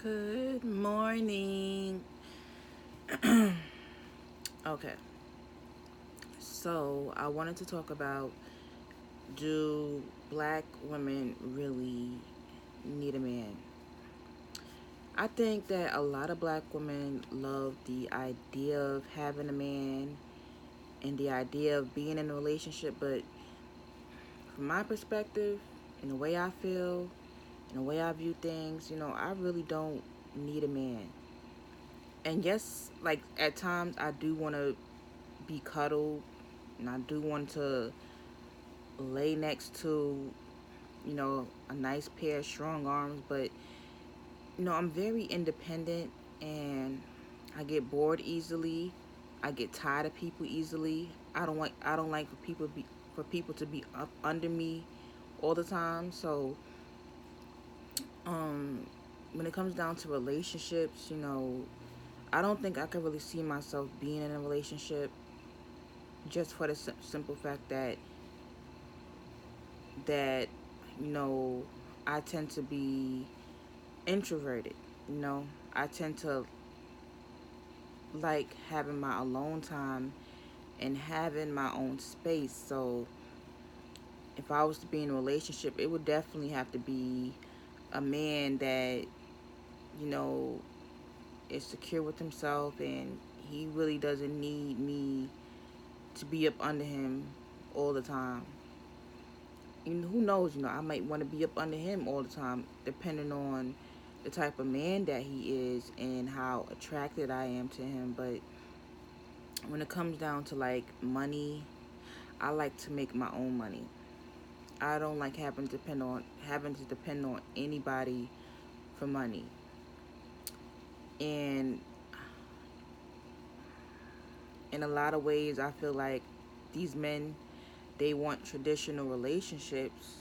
Good morning. Okay, so I wanted to talk about, do black women really need a man? I think that a lot of black women love the idea of having a man and the idea of being in a relationship, but from my perspective and the way I feel and the way I view things, I really don't need a man. And yes, like at times I do want to be cuddled and I do want to lay next to, a nice pair of strong arms, but I'm very independent and I get bored easily. I get tired of people easily. I don't like for people to be up under me all the time. So, um when it comes down to relationships, I don't think I could really see myself being in a relationship, just for the simple fact that you know I tend to be introverted. I tend to like having my alone time and having my own space. So if I was to be in a relationship, it would definitely have to be a man that you know is secure with himself, and he really doesn't need me to be up under him all the time. And who knows, I might want to be up under him all the time, depending on the type of man that he is and how attracted I am to him. But when it comes down to like money, I like to make my own money. I don't like having to depend on anybody for money. And in a lot of ways, I feel like these men, they want traditional relationships,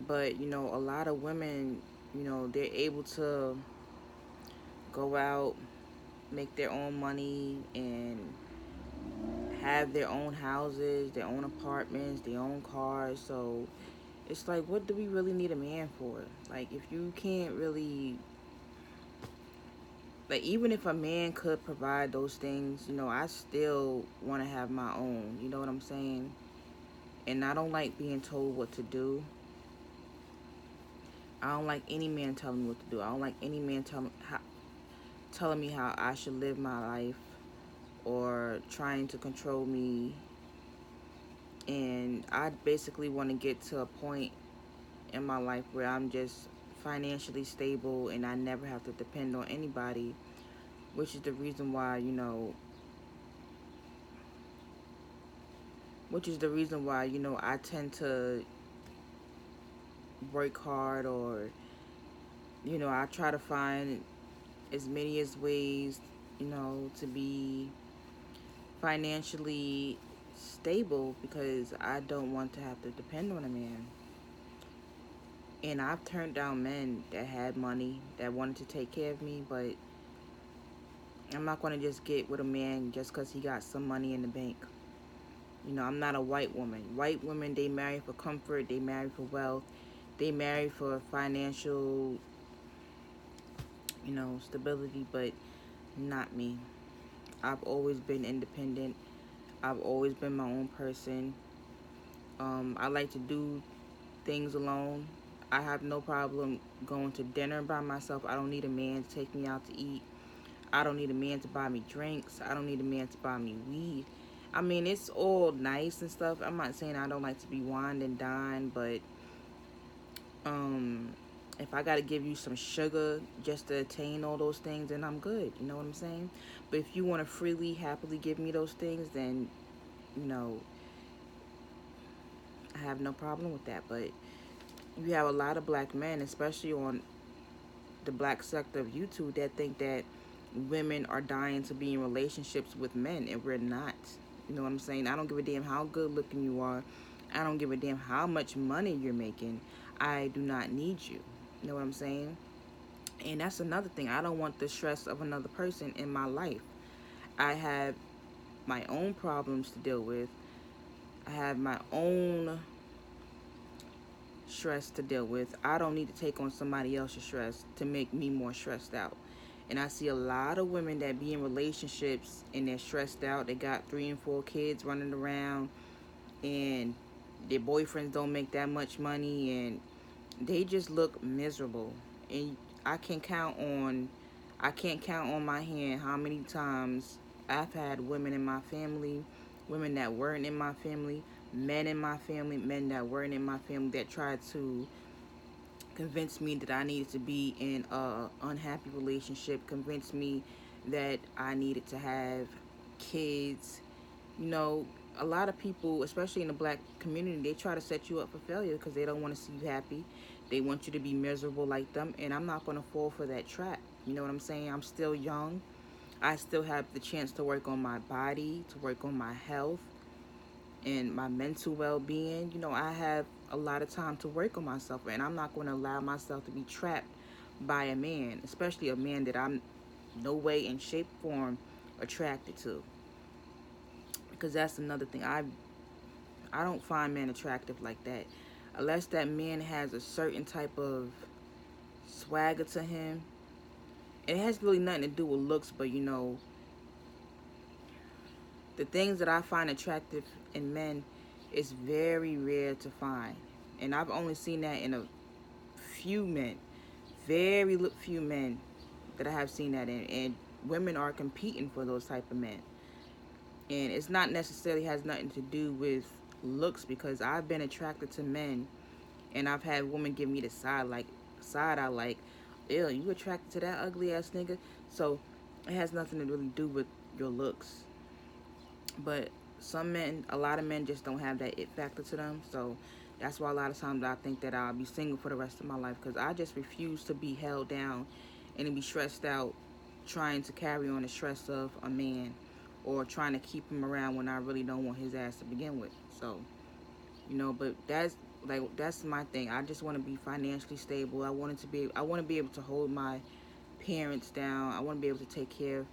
but a lot of women, they're able to go out, make their own money, and have their own houses, their own apartments, their own cars. So it's like, what do we really need a man for? Like, if you can't really, like, even if a man could provide those things, I still want to have my own. You know what I'm saying? And I don't like being told what to do. I don't like any man telling me what to do. I don't like any man telling me how I should live my life or trying to control me. And I basically want to get to a point in my life where I'm just financially stable and I never have to depend on anybody, which is the reason why, I tend to work hard, or, I try to find as many as ways, to be financially stable because I don't want to have to depend on a man. And I've turned down men that had money that wanted to take care of me, but I'm not going to just get with a man just because he got some money in the bank. I'm not a white woman. White women, they marry for comfort, they marry for wealth, they marry for financial, stability, but not me. I've always been independent. I've always been my own person. I like to do things alone. I have no problem going to dinner by myself. I don't need a man to take me out to eat. I don't need a man to buy me drinks. I don't need a man to buy me weed. I mean, it's all nice and stuff. I'm not saying I don't like to be wined and dined, but um, if I gotta give you some sugar just to attain all those things, then I'm good. You know what I'm saying? But if you want to freely, happily give me those things, then you know I have no problem with that. But you have a lot of black men, especially on the black sector of YouTube, that think that women are dying to be in relationships with men, and we're not. You know what I'm saying? I don't give a damn how good looking you are. I don't give a damn how much money you're making. I do not need you. You know what I'm saying? And that's another thing. I don't want the stress of another person in my life. I have my own problems to deal with. I have my own stress to deal with. I don't need to take on somebody else's stress to make me more stressed out. And I see a lot of women that be in relationships and they're stressed out. They got 3 and 4 kids running around, and their boyfriends don't make that much money, and they just look miserable. And I can count on I can't count on my hand how many times I've had women in my family, women that weren't in my family, men in my family, men that weren't in my family that tried to convince me that I needed to be in a unhappy relationship, convince me that I needed to have kids. You know, a lot of people, especially in the black community, they try to set you up for failure because they don't want to see you happy. They want you to be miserable like them, and I'm not going to fall for that trap. You know what I'm saying? I'm still young. I still have the chance to work on my body, to work on my health and my mental well-being. You know, I have a lot of time to work on myself, and I'm not going to allow myself to be trapped by a man, especially a man that I'm no way in shape, form attracted to. Because that's another thing. I don't find men attractive like that. Unless that man has a certain type of swagger to him. It has really nothing to do with looks, but you know, the things that I find attractive in men is very rare to find. And I've only seen that in a few men. Very few men that I have seen that in. And women are competing for those type of men. And it's not necessarily has nothing to do with looks, because I've been attracted to men and I've had women give me the side eye like, ew, you attracted to that ugly ass nigga. So it has nothing to really do with your looks. But some men, a lot of men just don't have that it factor to them. So that's why a lot of times I think that I'll be single for the rest of my life, because I just refuse to be held down and to be stressed out trying to carry on the stress of a man, or trying to keep him around when I really don't want his ass to begin with. So, you know, but that's my thing. I just want to be financially stable. I want to be able to hold my parents down. I want to be able to take care of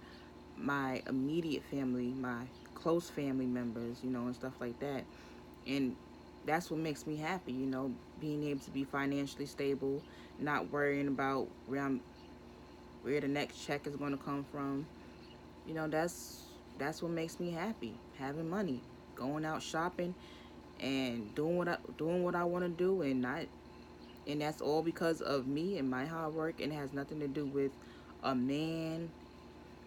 my immediate family, my close family members, you know, and stuff like that. And that's what makes me happy, you know, being able to be financially stable, not worrying about where the next check is going to come from. You know, that's what makes me happy. Having money, going out shopping, and doing what I want to do, and that's all because of me and my hard work, and it has nothing to do with a man.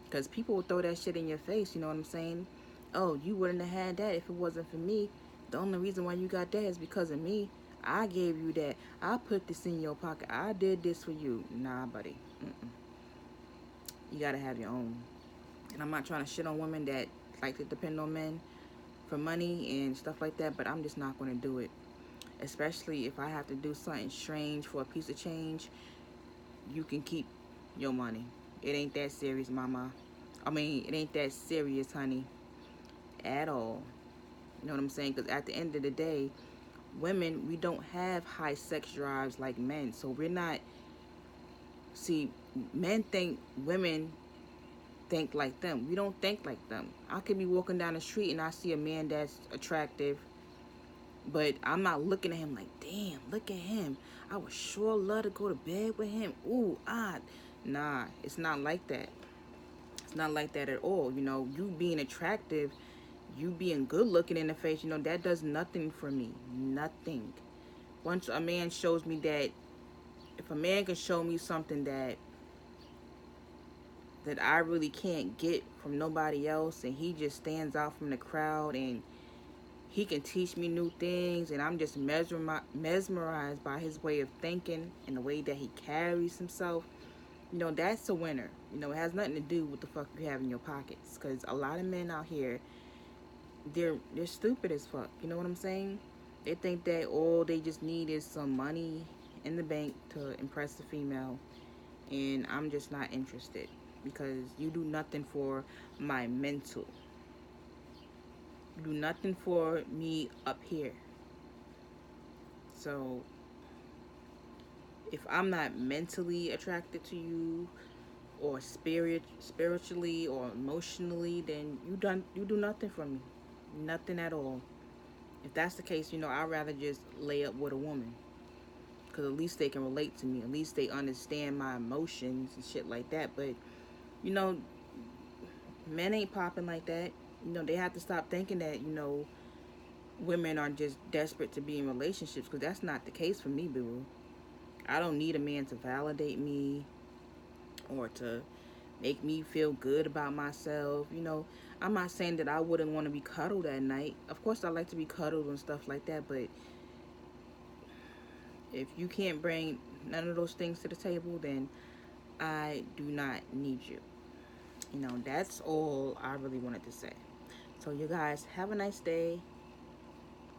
Because people will throw that shit in your face, you know what I'm saying? Oh, you wouldn't have had that if it wasn't for me. The only reason why you got that is because of me. I gave you that. I put this in your pocket. I did this for you. Nah, buddy. Mm-mm. You gotta have your own. And I'm not trying to shit on women that like to depend on men for money and stuff like that, but I'm just not going to do it. Especially if I have to do something strange for a piece of change, you can keep your money. It ain't that serious, mama. I mean, it ain't that serious, honey, at all. You know what I'm saying? Because at the end of the day, women, we don't have high sex drives like men. So we're not, see, men think women think like them. We don't think like them. I could be walking down the street and I see a man that's attractive, but I'm not looking at him like, damn, look at him. I would sure love to go to bed with him. Ooh, ah. Nah, it's not like that. It's not like that at all. You know, you being attractive, you being good looking in the face, you know, that does nothing for me. Nothing. Once a man shows me that, if a man can show me something that I really can't get from nobody else, and he just stands out from the crowd, and he can teach me new things, and I'm just mesmerized by his way of thinking and the way that he carries himself, you know, that's a winner. You know, it has nothing to do with the fuck you have in your pockets, because a lot of men out here, they're stupid as fuck. You know what I'm saying? They think that all they just need is some money in the bank to impress the female, and I'm just not interested, because you do nothing for my mental. You do nothing for me up here. So if I'm not mentally attracted to you, or spiritually or emotionally, then you do nothing for me. Nothing at all. If that's the case, you know, I'd rather just lay up with a woman. because at least they can relate to me. At least they understand my emotions and shit like that. But you know, men ain't popping like that. You know, they have to stop thinking that, women are just desperate to be in relationships, because that's not the case for me, boo. I don't need a man to validate me or to make me feel good about myself. I'm not saying that I wouldn't want to be cuddled at night. Of course, I like to be cuddled and stuff like that, but if you can't bring none of those things to the table, then I do not need you. That's all I really wanted to say. So, you guys, have a nice day.